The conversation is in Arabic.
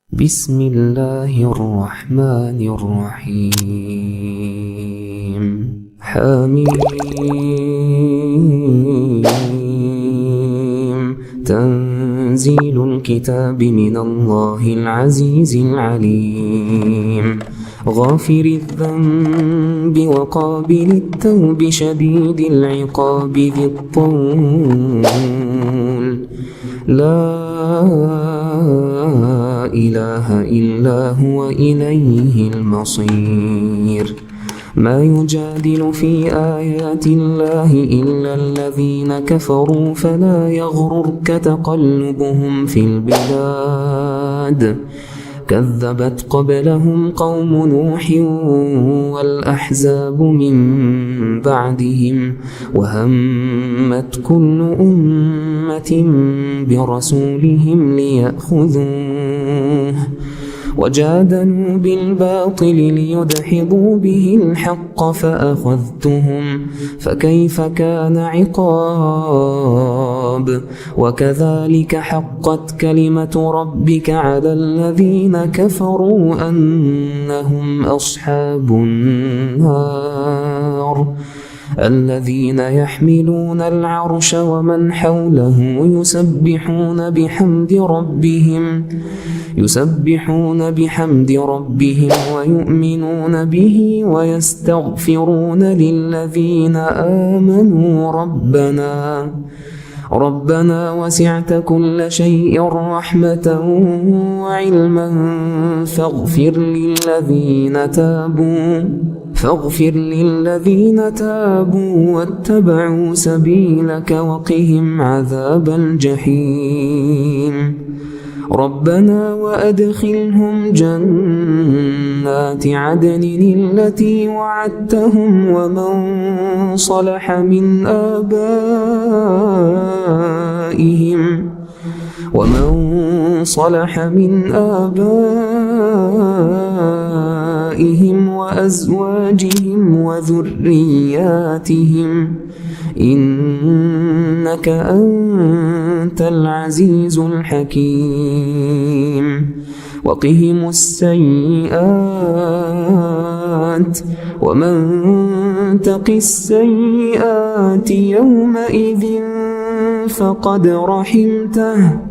بسم الله الرحمن الرحيم. حميم. تنزيل الكتاب من الله العزيز العليم. غافر الذنب وقابل التوب شديد العقاب ذي الطول. لا إله إلا هو إليه المصير. ما يجادل في آيات الله إلا الذين كفروا فلا يغررك تقلبهم في البلاد. كذبت قبلهم قوم نوح والأحزاب من بعدهم وهمت كل أمة برسولهم ليأخذوه وجادلوا بالباطل ليدحضوا به الحق فأخذتهم فكيف كان عقاب. وكذلك حقت كلمة ربك على الذين كفروا أنهم أصحاب النار. الذين يحملون العرش ومن حوله يسبحون بحمد ربهم ويؤمنون به ويستغفرون للذين آمنوا ربنا وسعت كل شيء رحمة وعلما فاغفر للذين تابوا واتبعوا سبيلك وقهم عذاب الجحيم. ربنا وأدخلهم جنات عدن التي وعدتهم ومن صلح من آبائهم وأزواجهم وذرياتهم إنك أنت العزيز الحكيم. وقهم السيئات ومن تق السيئات يومئذ فقد رحمته